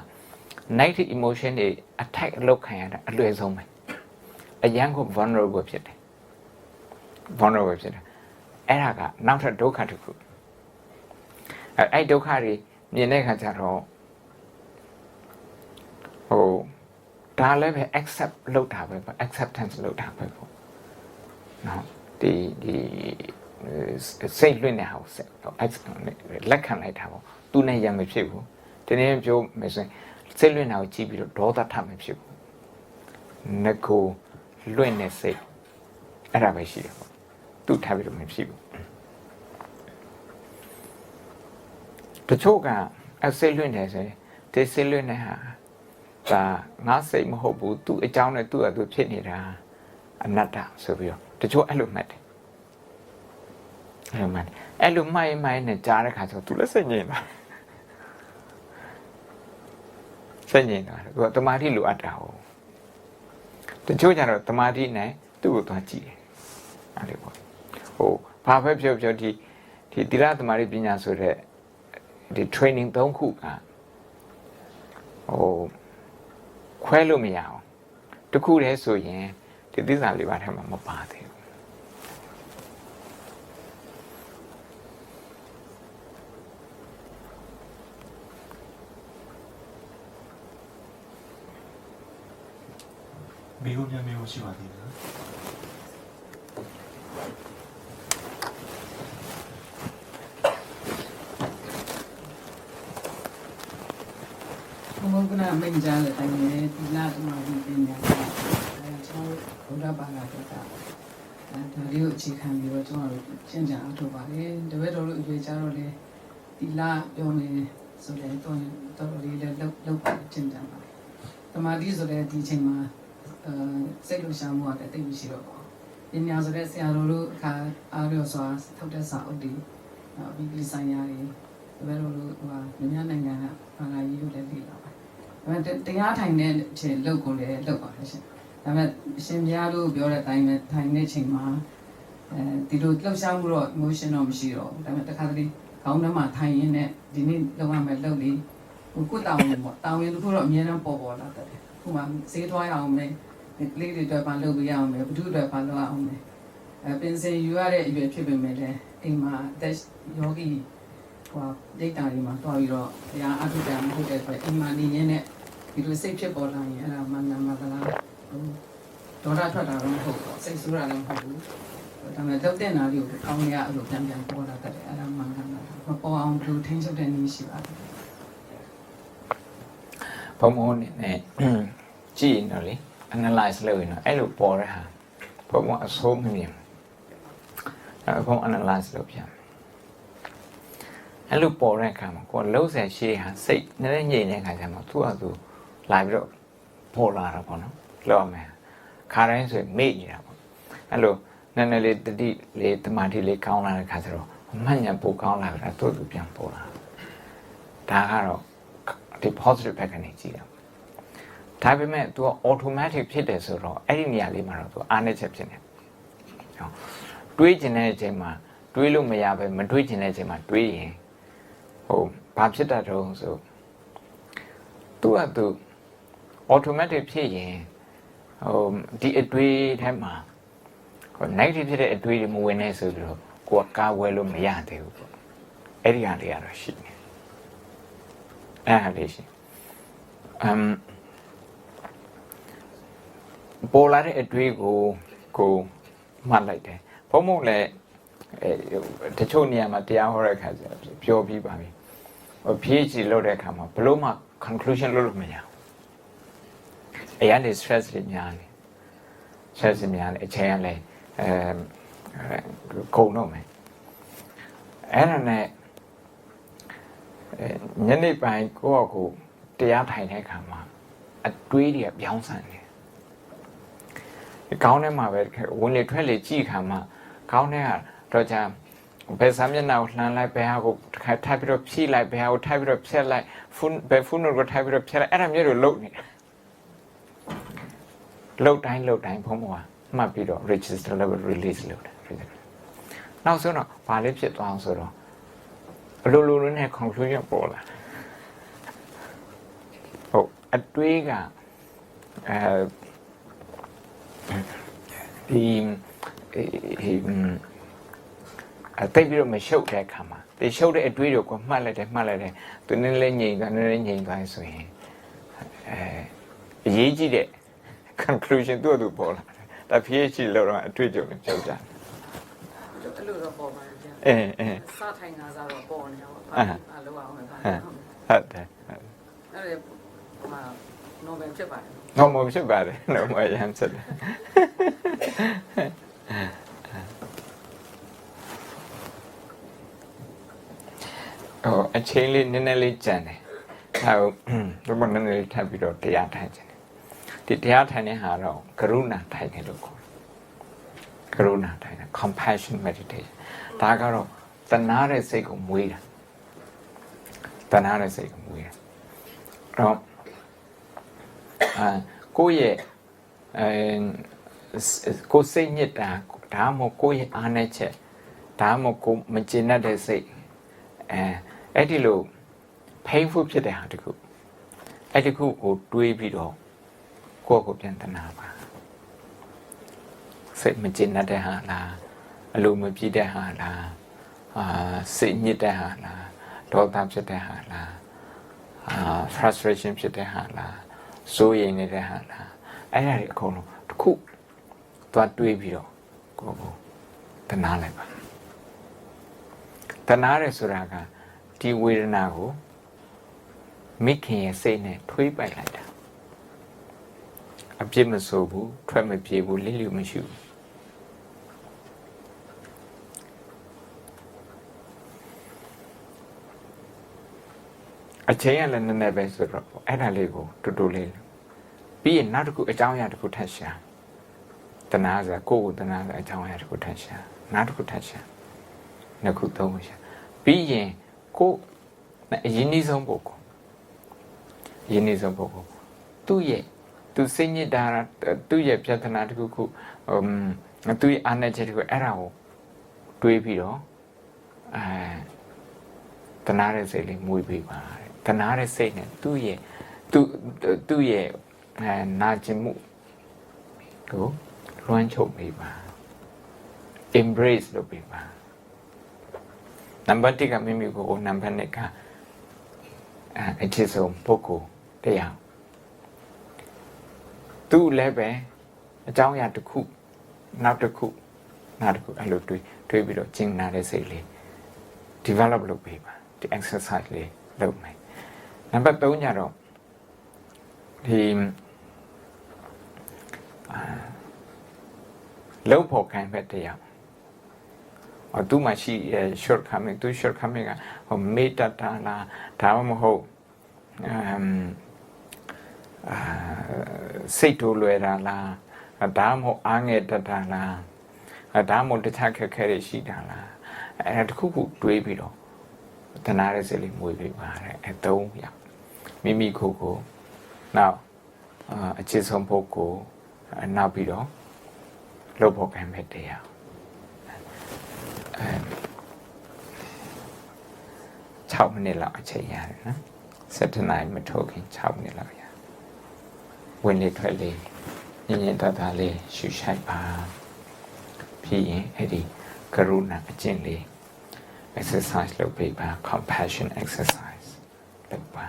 negative emotion တွေ attack လုပ်ခံရတာအလွယ်ဆုံးပဲအရန်ကို vulnerable ဖြစ်တယ်အဲ့ဒါကနောက်ထပ်ဒုက္ခတစ်ခုအဲ့ဒုက္ခတွေမြင်တဲ့အခါကျတော့ဒါလည်းပဲ accept လုပ်တာပဲ acceptance လုပ်တာပဲပေါ့နော်ဒီစိတ်လွင့်နေတာကိုလက်ခံလိုက်တာပေါ့သူနဲ့ရံမဖြစ်ဘူးဒီနေ့ပြောမယ်ဆိုရင်စိတ်လွင့်တာကိုကြည့်ပြီးတော့ဒေါသထမဖြစ်ဘူးငကိုလွင့်နေစိတ်အဲ့ဒါပဲရှိတယ်ပေါ့သူထားပြီးတော့မဖြစ်ဘူးတချို့ကအစိတ်လွင့်တယ်ဆိုရင်ဒီစိတ်လွင့်နေဟာဒါငါစိတ်မဟုတ်ဘူးသူအကြောင်းနဲ့သူ့အတူဖြစ်နေတာအနတ္တဆိုပြီးတော့တချို့အဲ့လိုမှတ်တယ်အဲ့လိုမှိုင်းနဲ့ကြားတဲ့ခါကျတော့သူလည်းစိတ်ငြိမ်တာသူကတမာတိလိုအပ်တာဟုတ်တချို့ကျတော့တမာတိနဲ့သူ့ကိုသွားကြည့်တယ်အဲ့လိုပေါ့ဘာပဲပြောဒီသီလတမာတိပညာဆိုတဲ့ဒီ training 3 ခုကခွဲလို့မရအောင်တခုတည်းဆိုရင်ဒီသစ္စာလေးပါးထဲမှာမပါသေးဘူးမေကိုများရှိပါသေးတယ်ဘုကနာမိန်ကြားတဲ့အတိုင်းနဲ့သီလသမာဓိပညာကျွန်တော်ဘုရားဘာသာတော်တာဒါလေးကိုအခြေခံပြီးတော့ကျွန်တော်တို့ရှင်းကြအောင်ထုတ်ပါတယ်တပည့်တော်တို့အတွေ့ကြတော့လေသီလပြောနေဆိုတဲ့တော်လေးလည်းလောက်ပါရှင်းကြပါတယ်သမာဓိဆိုတဲ့ဒီအချိန်မှာစိတ်လှရှာမှုကလည်းတိတ်မရှိတော့ပါဘူးပညာဆိုတဲ့ဆရာတော်တို့အခါအားရစွာထုတ်တဲ့စာအုပ်တွေဘီဘီဆိုင်ရာတွေတပည့်တော်တို့မြန်မာနိုင်ငံကဘာသာရေးလို့လည်းသိလာပါတယ်တရားထိုင်တဲ့အချိန်လုပ်ကိုလည်းလုပ်ပါတယ်ရှင်ဒါပေမဲ့အရှင်ဘုရားတို့ပြောတဲ့အတိုင်းပဲထိုင်တဲ့အချိန်မှာဒီလိုလှုပ်ရှားမှုတော့ emotion တော့မရှိတော့ဘူးဒါပေမဲ့တစ်ခါတလေခေါင်းထဲမှာထိုင်ရင်းနဲ့ဒီနေ့လုပ်ရမယ်လုပ်လေကိုတောင်းရင်ပေါ့တောင်းရင်တခုတော့အများနဲ့ပေါ်လာတယ်ခုမှဈေးသွားရအောင်မယ်ကလေးတွေအတွက်ပါလုပ်ပေးရအောင်မယ်ဘုသူအတွက်ပါလုပ်အောင်မယ်ပင်စင်ယူရတဲ့အရွယ်ဖြစ်ပေမဲ့လည်းအိမ်မှာသက်ယောဂီဒိတ်တာတွေမှာတွားပြီးတော့တရားအထုတာမဟုတ်တဲ့အတွက်အိမ်မှာနေရင်းနဲ့ဒီလိုစိတ်ဖြစ်ပေါ်လာရင်အဲ့ဒါမှန်မှန်သလားဒေါသထွက်တာတော့မဟုတ်ဘူးစိတ်ဆိုးတာလည်းမဟုတ်ဘူးဒါပေမဲ့လောက်တဲ့နာလေးကိုကောင်းရအဲ့လိုပြန်ပေါ်လာတတ်တယ်အဲ့ဒါမှန်မှန်မပေါ်အောင်ဘယ်လိုထိန်းချုပ်တဲ့နည်းရှိပါလဲဘုံဘုံနဲ့ကြည့်ရင်တော့လေ analyze လုပ်ရင်တော့အဲ့လိုပေါ်တဲ့ဟာဘုံဘုံအဆိုးမမြင်ဘုံ analyze လုပ်ပြန်အဲ့လိုပေါ်တဲ့အခါမှာကိုယ်လုံးဆယ်ရှိဟာစိတ်နည်းနည်းငြိမ်တဲ့အခါကျမှသူ့အတူလာပြီးတော့ပေါ်လာတာပေါ့နော်လောက်ရမယ်ခါတိုင်းဆိုမေ့နေတာပေါ့အဲ့လိုနည်းနည်းလေးတတိလေးတမာတိလေးကောင်းလာတဲ့အခါကျတော့မှတ်ဉာဏ်ပိုကောင်းလာတာသူ့သူပြန်ပေါ်လာဒါကတော့ဒီ positive ဘက်ကနေကြည့်တာဒါပေမဲ့ तू automatic ဖြစ်တယ်ဆိုတော့အဲ့ဒီနေရာလေးမှာတော့ तू အားနည်းချက်ဖြစ်နေတွေးကျင်တဲ့အချိန်မှာ တွေးလို့မရပဲမတွေးချင်တဲ့အချိန်မှာတွေးရင်ဟိုဘာဖြစ်တတ်တော့ဆိုသူကသူ automatic ဖြစ်ရင်ဟိုဒီအတွေးထဲမှာဟို negative ဖြစ်တဲ့အတွေးတွေမဝင်နေဆိုပြီးတော့ကိုယ်ကကာဝယ်လို့မရသေးဘူးပေါ့အဲ့ဒီဟာလေးကတော့ရှိနေအဲ့ဟာလေးရှိပေါ်လာတဲ့အတွေးကိုမှတ်လိုက်တယ်ဘုံမို့လဲတချို့နေရာမှာတရားဟောတဲ့အခါကျပြောပြီးပါပြီPhD လုပ်တဲ့အခါမှာဘလို့မှ conclusion လုပ်လို့မရဘူးအရင်က stress တွေများနေ stress တွေများနေအချိန်ကလည်းကုန်တော့မယ်အဲ့ဒါနဲ့ညနေပိုင်းကိုယ့်အကူတရားထိုင်တဲ့အခါမှာအတွေးတွေကပြောင်းဆန်နေခေါင်းထဲမှာပဲဝင်လေထွက်လေကြည့်ခါမှာခေါင်းထဲကတော့ကြာဘယ်စာမျက်နှာကိုလှမ်းလိုက်ဘယ်ဟာကိုထိုက်ပြီးတော့ဖြည့်လိုက်ဘယ်ဟာကိုထိုက်ပြီးတော့ဖြတ်လိုက်ဘယ်ဖုန်းကိုထိုက်ပြီးတော့ဖြတ်လိုက်အဲ့ဒါမျိုးတွေလုပ်နေတာလုပ်တိုင်းဖုံးပေါ်မှတ်ပြီးတော့ register level release လုပ်တယ်နောက်ဆုံးတော့ဘာလေးဖြစ်သွားအောင်ဆိုတော့အလိုလိုနဲ့ conclusion ပေါ်လာဟုတ်အတွေးကဒီတိတ်ပြီးတော့မရှုပ်တဲ့အခါမှာဒီရှုပ်တဲ့အတွေးတွေကိုမှတ်လိုက်တယ်သူနည်းနည်းငြိမ်သွားဆိုရင်အရေးကြီးတဲ့ conclusion သူ့ပေါ်လာတယ်ဒါ PhD လောက်တော့အတွေ့အကြုံနဲ့ပြောကြတယ်အဲ့လိုတော့ပေါ်ပါတယ်ဗျာစထိုင်တာဆိုတော့ပေါ်နေတာပေါ့အလုပ်အောင်ပဲပါဟုတ်တယ်အဲ့ဒါမှာ normal ဖြစ်ပါတယ် normal ဖြစ်ပါတယ် normal ရမ်းစစ်တယ်အချိန်လေးနည်းနည်းလေးကြံတယ်ဒါကိုဘယ်မှာနည်းနည်းလေးထပ်ပြီးတော့တရားထိုင်ခြင်းဒီတရားထိုင်တဲ့ဟာတော့ကရုဏာထိုင်တယ်လို့ခေါ်ကရုဏာထိုင်တာ compassion meditation ဒါကတော့တနာတဲ့စိတ်ကိုမွေးတာတော့ကိုယ့်ရဲ့ကိုယ်စိတ်ညစ်တာဒါမှမဟုတ်ကိုယ့်ရဲ့အားနည်းချက်ဒါမှမဟုတ်ကိုမကျေနပ်တဲ့စိတ်အဲ့ဒီလို painful ဖြစ်တဲ့ဟာတခုအဲ့ဒီခုကိုတွေးပြီးတော့ကိုယ့်ကိုပြန်တနာပါစိတ်မကျေနပ်တဲ့ဟာလားအလိုမပြည့်တဲ့ဟာလားစိတ်ညစ်တဲ့ဟာလားဒေါသဖြစ်တဲ့ဟာလားfrustration ဖြစ်တဲ့ဟာလားစိုးရိမ်နေတဲ့ဟာလားအဲ့ဒါတွေအကုန်လုံးတစ်ခုသွားတွေးပြီးတော့ကိုယ့်ကိုတနာလိုက်ပါတနာရဲဆိုတာကဒီဝေဒနာကိုမိခင်ရဲ့စိတ်နဲ့ထွေးပိုက်လိုက်တာအပြစ်မဆိုးဘူးထွက်မပြေဘူးလိလိမရှိဘူးအချိန်ကလည်းနည်းနည်းပဲဆိုတော့အဲ့ဒါလေးကိုတူတူလေးပြီးရင်နောက်တစ်ခုအကြောင်းအရာတစ်ခုထပ်ရှာတနာဆိုကိုယ့်ကိုတနာဆိုအကြောင်းအရာတစ်ခုထပ်ရှာနောက်တစ်ခုထပ်ရှာနှစ်ခုသုံးခုရှာပြီးရင်ကိုယ်အရင်နှီးဆုံးပုဂ္ဂိုလ်သူစိတ်ညစ်တာသူ့ရဲ့ပြဿနာတစ်ခုသူ့ရဲ့အားနည်းချက်တစ်ခုအဲ့ဒါကိုတွေးပြီးတော့တနာတဲ့စိတ်လေးမွေးပေးပါတဲ့တနာတဲ့စိတ်နဲ့သူ့ရဲ့နာကျင်မှုကိုလွှမ်းခြုံပေးပါ embrace လုပ်ပေးပါနံပါတ်1ကမိမိကိုနံပါတ်2ကအချစ်ဆုံးပုဂ္ဂိုလ်တရားသူ့လည်းပဲအကြောင်းအရာတစ်ခုနောက်တစ်ခုအဲ့လိုတွေးပြီးတော့ကျင့်နာတဲ့စိတ်လေး develop လုပ်ပေးပါဒီ exercise လေးလုပ်မယ်နံပါတ်3ညတော့ဒီလုံးဖို့ခိုင်းမဲ့တရားသူမှရှိ shortcoming သူ shortcoming ကမေတ္တာလားဒါမှမဟုတ်စိတ်တိုးလွယ်တာလားဒါမှမဟုတ်အားငယ်တတ်တာလားဒါမှမဟုတ်တခြားခက်ခဲတွေရှိတာလားအဲ့ဒါတစ်ခုခုတွေးပြီးတော့တနာတဲ့စိတ်လေးမွေးပေးပါတဲ့အသုံးရမိမိကိုယ်ကိုနောက်အချစ်ဆုံးပုဂ္ဂိုလ်နောက်ပြီးတော့လုပ်ဖို့ခံမဲ့တရား 6 မိနစ်လောက်အချိန်ရတယ်နော်7 နာရီမထိုးခင်6 မိနစ်လောက်ရဝင်လေထွက်လေညင်ညင်သားသားလေးရှူရှိုက်ပါပြီးရင်အဲ့ဒီကရုဏာအကျင့်လေး exercise လုပ်ပေးပါ compassion exercise လုပ်ပါ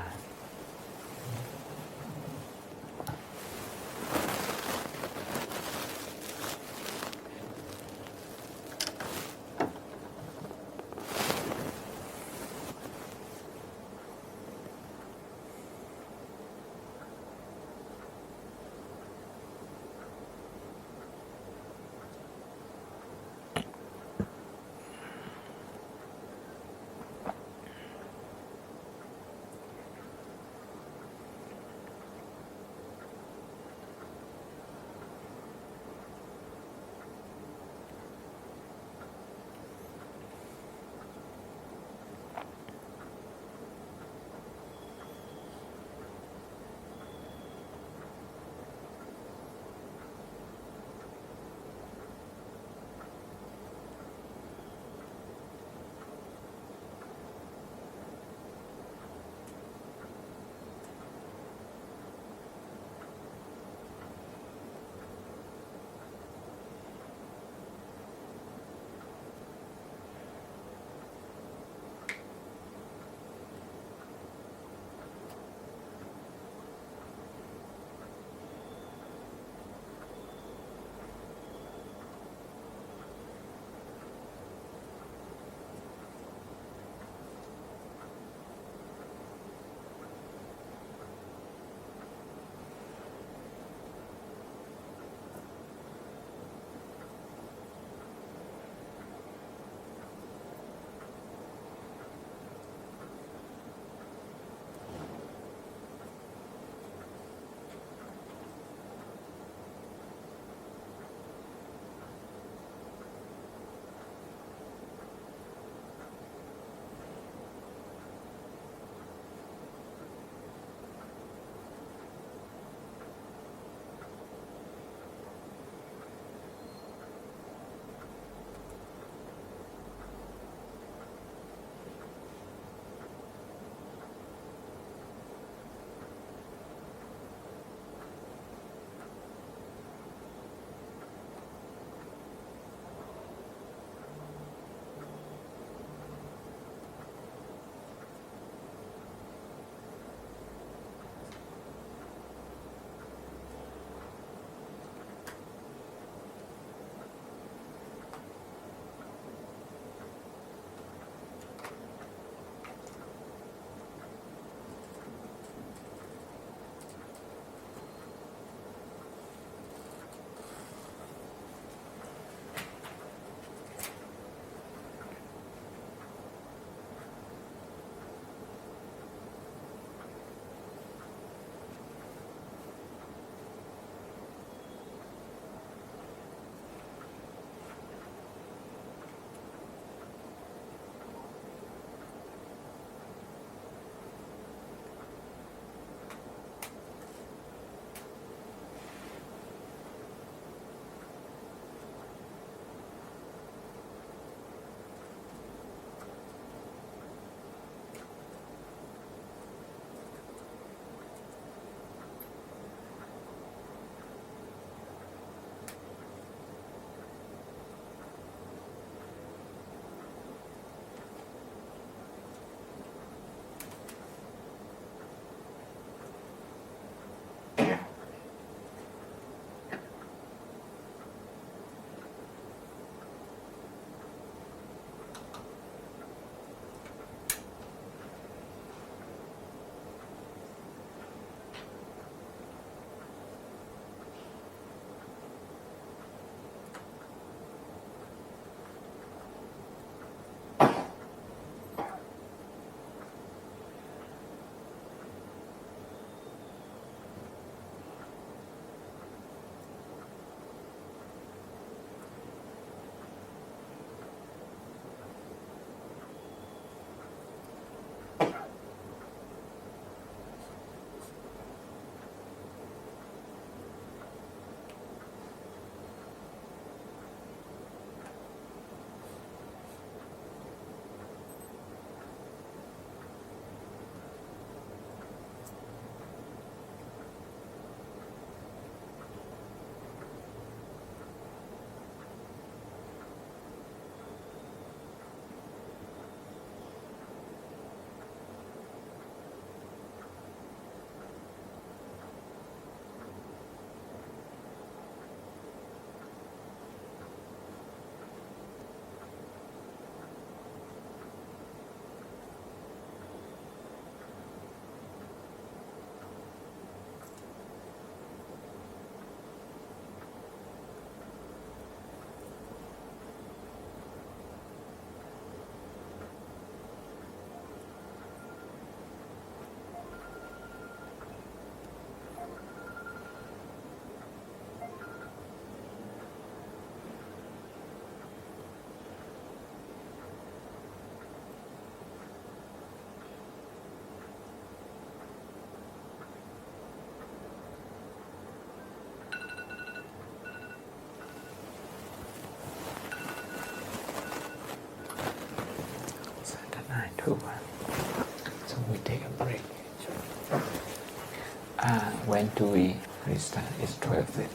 When do we restart? It's 12:30.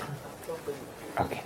Okay.